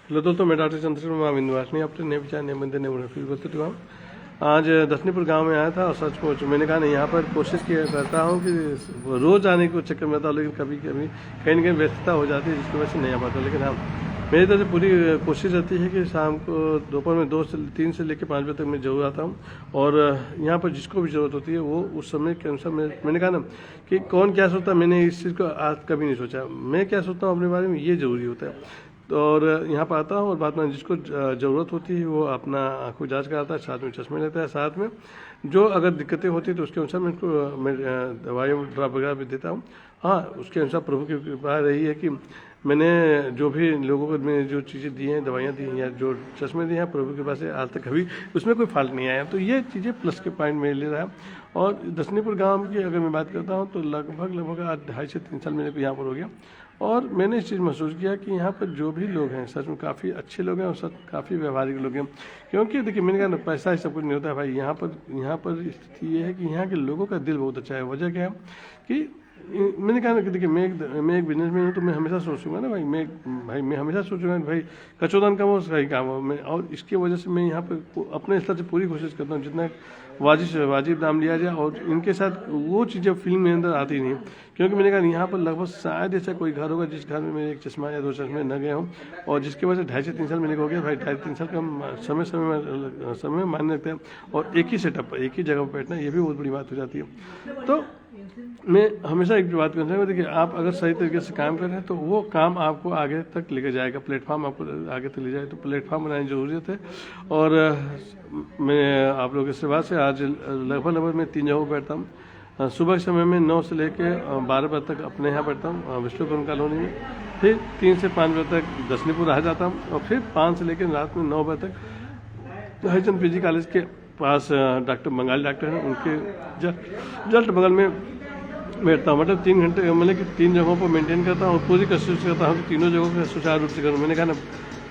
Hello दोस्तों, मैं doctor Chandrashekhar महाविंदवासिनी अपने नए विचार नए मंदिर नए फिर उपस्थित हुआ हूँ। आज दसनीपुर गांव में आया था और सचमुच मैंने कहा नहीं, यहाँ पर कोशिश किया करता हूँ कि रोज़ आने को चक्कर में आता हूँ, लेकिन कभी कभी कहीं न कहीं व्यस्तता हो जाती है जिसकी वजह से नहीं आ पाता। लेकिन हाँ, मेरी तरफ से पूरी कोशिश रहती है कि शाम को दोपहर में 2 से 3 से लेकर 5 बजे तक मैं जरूर आता हूँ। और यहाँ पर जिसको भी ज़रूरत होती है वो उस समय के अनुसार मैंने कहा ना कि कौन क्या सोचता है, मैंने इस चीज़ को आज कभी नहीं सोचा। मैं क्या सोचता हूँ अपने बारे में, ये ज़रूरी होता है। तो और यहाँ पर आता हूँ और बाद में जिसको ज़रूरत होती है वो अपना आँखों जांच कराता है, साथ में चश्मे लेता है, साथ में जो अगर दिक्कतें होती है तो उसके अनुसार मैं दवाई ड्रॉप वगैरह भी देता हूँ। हाँ, उसके अनुसार प्रभु की कृपा रही है कि मैंने जो भी लोगों को मैंने जो चीज़ें दी हैं, दवाइयाँ दी हैं या जो चश्मे दिए हैं, प्रभु के पास से आज तक कभी उसमें कोई फॉल्ट नहीं आया। तो ये चीज़ें प्लस के पॉइंट मेरे लिए रहा। और दसनीपुर गाँव की अगर मैं बात करता हूँ तो लगभग आज 2.5 से 3 साल मेरे को यहाँ पर हो गया। और मैंने इस चीज़ महसूस किया कि यहाँ पर जो भी लोग हैं सच में काफ़ी अच्छे लोग हैं और सच काफ़ी व्यवहारिक लोग हैं। क्योंकि देखिए, मैंने कहा ना, पैसा ही सब कुछ नहीं होता है भाई। यहाँ पर स्थिति ये है कि यहाँ के लोगों का दिल बहुत अच्छा है। वजह क्या है कि मैंने कहा ना कि देखिए, मैं एक बिजनेसमैन हूँ, तो मैं हमेशा सोचूंगा ना भाई, मैं हमेशा सोचूंगा भाई कचौदान कम हो सही काम हो मैं। और इसकी वजह से मैं यहाँ पर अपने स्तर से पूरी कोशिश करता हूँ जितना वाजिब दाम लिया जाए। और इनके साथ वो चीज़ें फीलिंग मेरे अंदर आती नहीं, क्योंकि मैंने कहा यहाँ पर लगभग शायद ऐसा कोई घर होगा जिस घर में मेरे एक चश्मा या 2 चश्मे न गए हों। और जिसकी वजह से 2.5 से 3 साल मेरे को हो गया भाई। 2.5 से 3 साल का समय मान्य रखते हैं और एक ही सेटअप पर एक ही जगह पर बैठना, ये भी बहुत बड़ी बात हो जाती है। तो मैं हमेशा एक बात करता हूँ, देखिए आप अगर सही तरीके से काम कर रहे हैं तो वो काम आपको आगे तक लेकर जाएगा, प्लेटफॉर्म आपको आगे तक ले जाए। तो प्लेटफॉर्म बनाने की ज़रूरत है। और मैं आप लोगों के सेवा से आज लगभग मैं 3 जगहों पर बैठता हूँ। सुबह के समय में 9 से लेकर 12 बजे तक अपने यहाँ बैठता हूँ विष्णुपुरम कॉलोनी में। फिर 3 से 5 बजे तक दसनीपुर आ जाता हूँ और फिर 5 से लेकर रात में 9 बजे तक हरिचंद पीजी कॉलेज के पास डॉक्टर बंगाली डॉक्टर हैं, उनके जस्ट बगल में बैठता हूँ। मतलब 3 घंटे, मतलब कि 3 जगहों पर मेंटेन करता हूँ और पूरी कोशिश करता हूँ कि तीनों जगहों पर सुचारू रूप से करूँ। मैंने कहा ना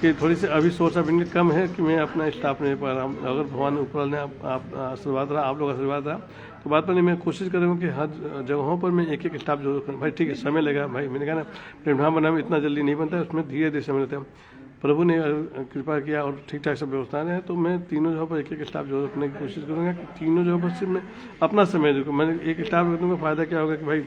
कि थोड़ी सी अभी सोर्स ऑफ इनकम कम है कि मैं अपना स्टाफ नहीं पा रहा हूँ। अगर भगवान ऊपर ने आप आशीर्वाद रहा, आप लोग आशीर्वाद रहा तो बात पर नहीं, मैं कोशिश करूँगा कि हर जगहों पर मैं एक स्टाफ जरूर करूँ। भाई ठीक है, समय लगेगा भाई। मैंने कहा ना, प्लेटफॉर्म बनाने में इतना जल्दी नहीं बनता है, उसमें धीरे धीरे समय लगता है। प्रभु ने कृपा किया और ठीक ठाक सब व्यवस्था है, तो मैं तीनों जगहों पर एक स्टाफ जरूर रखने की कोशिश करूँगा कि तीनों जगहों पर सिर्फ मैं अपना समय दूँगा। मैंने एक स्टाफ रख दूँगा, फ़ायदा क्या होगा कि भाई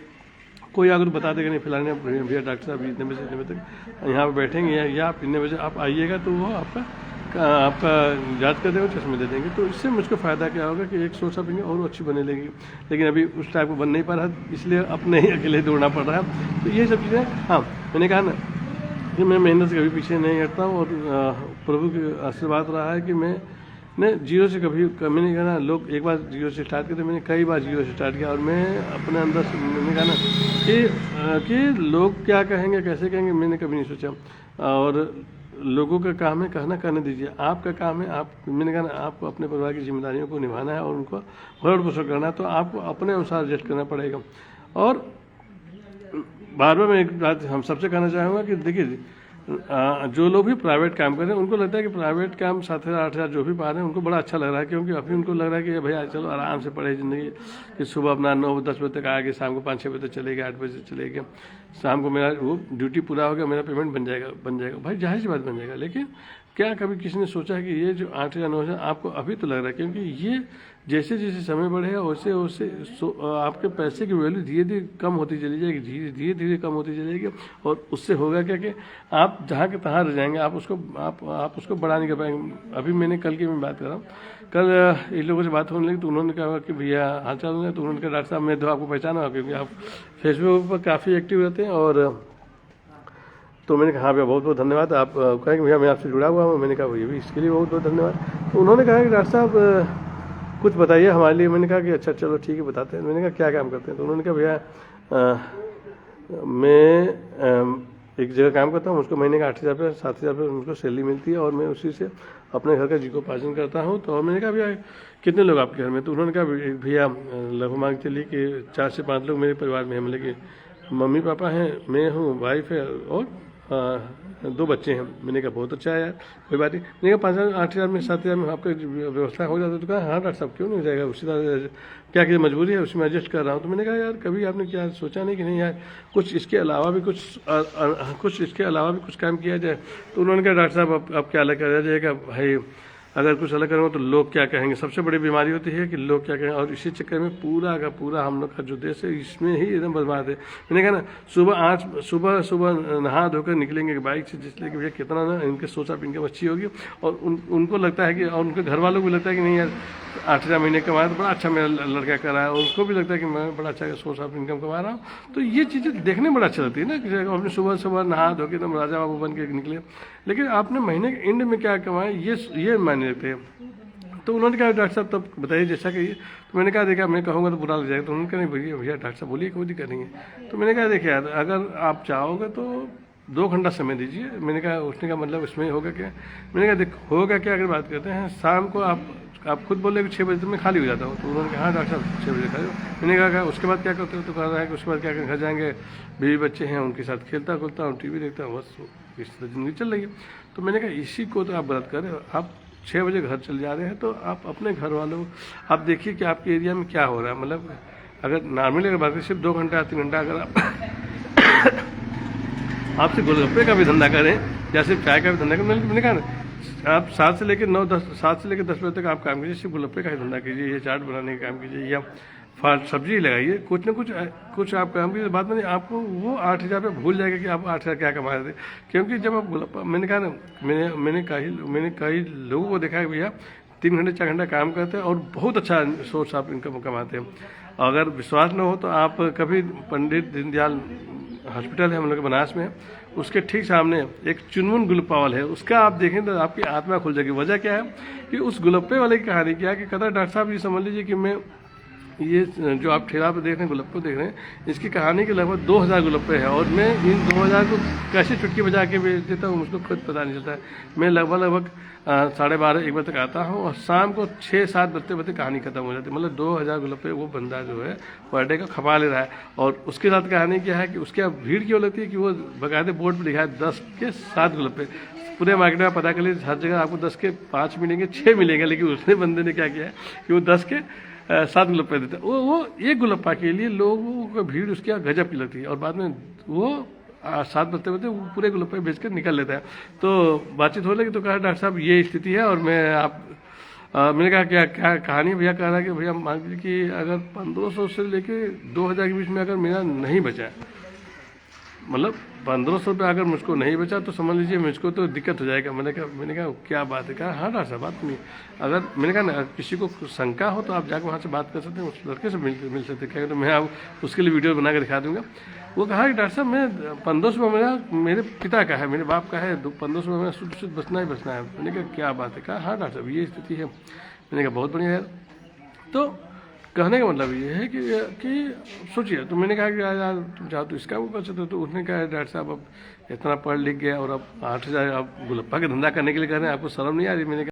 कोई अगर बता देगा नहीं फिलहाल भैया डॉक्टर साहब इतने बजे इतने बजे तक यहाँ पर बैठेंगे या आप इतने बजे आप आइएगा, तो वो आपका जांच कर देंगे, चश्मे दे देंगे। तो इससे मुझको फ़ायदा क्या होगा कि एक सोर्स ऑफ इनकम और अच्छी बनने लगी। लेकिन अभी उस टाइप को बन नहीं पा रहा, इसलिए अपने ही अकेले दौड़ना पड़ रहा है। तो ये सब चीज़ें, हाँ मैंने कहा ना कि मैं मेहनत से कभी पीछे नहीं हटता हूँ। और प्रभु की आशीर्वाद रहा है कि मैंने जीरो से कभी नहीं कहना। लोग एक बार जीरो से स्टार्ट करते, मैंने कई बार जीरो से स्टार्ट किया। और मैं अपने अंदर से मैंने कहा ना कि लोग क्या कहेंगे कैसे कहेंगे, मैंने कभी नहीं सोचा। और लोगों का काम है कहना, कहने दीजिए। आपका काम है, आप मैंने कहा ना, आपको अपने परिवार की जिम्मेदारियों को निभाना है और उनको भरण पोषण करना है। तो आपको अपने अनुसार एडजस्ट करना पड़ेगा। और बार बार मैं एक बात हम सबसे कहना चाहूँगा कि देखिए, जो लोग भी प्राइवेट काम कर रहे हैं उनको लगता है कि प्राइवेट काम 7,000-8,000 जो भी पा रहे हैं उनको बड़ा अच्छा लग रहा है, क्योंकि अभी उनको लग रहा है कि भैया चलो आराम से पढ़े ज़िंदगी, कि सुबह अपना 9-10 बजे तक आएंगे, शाम को 5-6 बजे तक चले गए, 8 बजे चले गए, शाम को मेरा वो ड्यूटी पूरा हो गया, मेरा पेमेंट बन जाएगा भाई, जाहिर सी बात बन जाएगा। लेकिन क्या कभी किसी ने सोचा है कि ये जो 8,000-9,000 आपको अभी तो लग रहा है, क्योंकि ये जैसे जैसे समय बढ़ेगा वैसे वैसे आपके पैसे की वैल्यू धीरे धीरे कम होती चली जाएगी, धीरे धीरे कम होती चली जाएगी। और उससे होगा क्या कि आप जहाँ के तहाँ रह जाएंगे, आप उसको बढ़ा नहीं कर पाएंगे। अभी मैंने कल की मैं बात कर रहा हूँ, कल इन लोगों से बात होने लगी तो उन्होंने कहा कि भैया हाल चाल होंगे, तो उन्होंने कहा डॉक्टर साहब मैं तो आपको पहचाना, क्योंकि आप फेसबुक पर काफ़ी एक्टिव रहते हैं। और तो मैंने कहा हाँ भैया बहुत बहुत धन्यवाद, आप कहेंगे भैया मैं आपसे जुड़ा हुआ हूँ। मैंने कहा ये भी इसके लिए बहुत बहुत धन्यवाद। तो उन्होंने कहा कि डॉक्टर साहब कुछ बताइए हमारे लिए। मैंने कहा कि अच्छा चलो ठीक है बताते हैं। मैंने कहा क्या काम करते हैं, तो उन्होंने कहा भैया मैं एक जगह काम करता हूँ, मुझको महीने का 8,000 रुपये 7,000 रुपये मुझको सैलरी मिलती है और मैं उसी से अपने घर का जीविकोपार्जन करता हूँ। तो मैंने कहा भैया कितने लोग आपके घर में, तो उन्होंने कहा भैया लगभग मान के चलिए कि 4 से 5 लोग मेरे परिवार में हैं। मतलब कि मम्मी पापा हैं, मैं हूँ, वाइफ है और 2 बच्चे हैं। मैंने कहा बहुत अच्छा है यार, कोई बात नहीं। मैंने कहा 5,000 8,000 में 7,000 में आपका व्यवस्था हो जाता है। तो कहा हाँ डॉक्टर साहब क्यों नहीं हो जाएगा, उसी तरह क्या क्या मजबूरी है उसमें एडजस्ट कर रहा हूँ। तो मैंने कहा यार कभी आपने क्या सोचा नहीं कि नहीं यार कुछ इसके अलावा भी कुछ काम किया जाए। तो उन्होंने कहा डॉक्टर साहब अब क्या अलग करा जाएगा भाई, अगर कुछ अलग करूँगा तो लोग क्या कहेंगे। सबसे बड़ी बीमारी होती है कि लोग क्या कहेंगे, और इसी चक्कर में पूरा का पूरा हम लोग का जो देश है इसमें ही एकदम बर्बाद है। मैंने कहा ना सुबह नहा धोकर निकलेंगे बाइक से, जिसलिए कि भैया कितना ना इनके सोच ऑफ इनकम अच्छी होगी, और उनको लगता है कि, और उनके घर वालों को भी लगता है कि नहीं यार 8,000 महीने कमाया तो बड़ा अच्छा मेरा लड़का कर रहा है, उनको भी लगता है कि मैं बड़ा अच्छा सोर्स ऑफ इनकम कमा रहा हूँ। तो ये चीज़ें देखने में बड़ा अच्छा लगती है ना कि अपने सुबह नहा धो के एकदम राजा बाबू बन के निकले, लेकिन आपने महीने के एंड में क्या कमाया ये मायने रखते हैं। तो उन्होंने कहा डॉक्टर साहब तब बताइए जैसा कहिए। तो मैंने कहा देखा मैं कहूँगा तो बुरा लग जाएगा। तो उन्होंने कहा नहीं भैया डॉक्टर साहब बोलिए कोई दिक्कत नहीं है। तो मैंने कहा देखिए यार अगर आप चाहोगे तो 2 घंटा समय दीजिए। मैंने कहा उसने का मतलब इसमें होगा क्या, मैंने कहा देख होगा क्या, अगर बात करते हैं शाम को आप खुद बोले कि 6 बजे तक मैं खाली हो जाता हूँ। तो उन्होंने कहा हाँ डॉक्टर साहब 6 बजे खाली हो। मैंने कहा उसके बाद क्या करते हो। तो कह रहा है कि उसके बाद क्या घर जाएंगे, बीवी बच्चे हैं उनके साथ खेलता खुलता हूँ, टीवी देखता हूँ, बस इस तरह जिंदगी चल रही है। तो मैंने कहा इसी को तो आप गलत करें, आप 6 बजे घर चले जा रहे हैं तो आप अपने घर वालों आप देखिए कि आपके एरिया में क्या हो रहा है। मतलब अगर नॉर्मली अगर बात करें सिर्फ 2 घंटा 3 घंटा अगर आप सिर्फ गोलगप्पे का भी धंधा करें या सिर्फ चाय का भी धंधा करें, मैंने कहा ना आप 7 से लेकर 10 बजे तक आप काम कीजिए, सिर्फ गोलगप्पे का ही धंधा कीजिए, या चाट बनाने का काम कीजिए, या सब्जी लगाइए, कुछ ना कुछ आप काम कीजिए। बाद में आपको वो 8,000 रुपये भूल जाएगा कि आप 8,000 क्या कमा रहे थे। क्योंकि जब आप गोलगप्पा, मैंने कहा ना मैंने कई लोगों को देखा है भैया 3 घंटे 4 घंटा काम करते हैं और बहुत अच्छा सोर्स ऑफ इनकम कमाते हैं। अगर विश्वास न हो तो आप कभी पंडित दीनदयाल हॉस्पिटल है हम लोग के बनारस में, उसके ठीक सामने एक चुनमुन गुलप्पा वाला है, उसका आप देखें तो आपकी आत्मा खुल जाएगी। वजह क्या है कि उस गुलप्पे वाले की कहानी क्या है कि कहता है डॉक्टर साहब ये समझ लीजिए कि मैं ये जो आप ठेला पे देख रहे हैं गुलप्पे देख रहे हैं, इसकी कहानी के लगभग 2,000 गुलप्पे हैं, और मैं इन 2,000 को कैसे चुटकी बजा के बेच देता हूँ मुझको खुद पता नहीं चलता है। मैं लगभग 12:30 1 बजे तक आता हूँ और शाम को 6-7 बजते कहानी खत्म हो जाती है। मतलब 2,000 गुलप्पे वो बंदा जो है पर डे का खपा ले रहा है। और उसके साथ कहानी क्या है कि उसके भीड़ क्यों लगती है कि वो बकायदे बोर्ड पर लिखा है 10 के 7 गुलप्पे। पूरे मार्केट में पता कर लीजिए हर जगह आपको 10 के 5 मिलेंगे 6 मिलेंगे, लेकिन उसने बंदे ने क्या किया है कि वो 10 के 7 गुलप्पे देता है। वो एक गुलप्पा के लिए लोगों को भीड़ उसकी गजब की लगती है, और बाद में वो 7 बजते वो पूरे गुलप्पे बेच कर निकल लेता है। तो बातचीत हो लगी तो कहा डॉक्टर साहब ये स्थिति है, और मैं मैंने कहा क्या कहानी। भैया कह रहा है कि भैया मान लीजिए कि अगर 1,500 से लेके 2,000 के बीच में अगर मेरा नहीं बचा, मतलब 1,500 रुपये अगर मुझको नहीं बचा तो समझ लीजिए मुझको तो दिक्कत हो जाएगा। मैंने कहा क्या बात है। कहा हाँ डॉक्टर साहब बात नहीं, अगर मैंने कहा ना किसी को शंका हो तो आप जाकर वहाँ से बात कर सकते हैं, उस लड़के से मिल सकते हैं, तो मैं आप उसके लिए वीडियो बना कर दिखा दूंगा। वो कहा कि डॉक्टर साहब मैं 1,500 रुपये मेरे पिता का है, मेरे बाप का है, 1,500 रुपये मेरा शुद्ध बचना ही बचना है। मैंने कहा क्या बात है। कहा हाँ डॉक्टर साहब ये स्थिति है। मैंने कहा बहुत बढ़िया है। तो कहने का मतलब ये है कि सोचिए। तो मैंने कहा कि यार तुम चाहो तो इसका ऊपर सकते हो। तो उसने कहा डॉक्टर साहब अब इतना पढ़ लिख गया और अब 8,000 आप गुलप्पा का धंधा करने के लिए कह रहे हैं, आपको शर्म नहीं आ रही। मैंने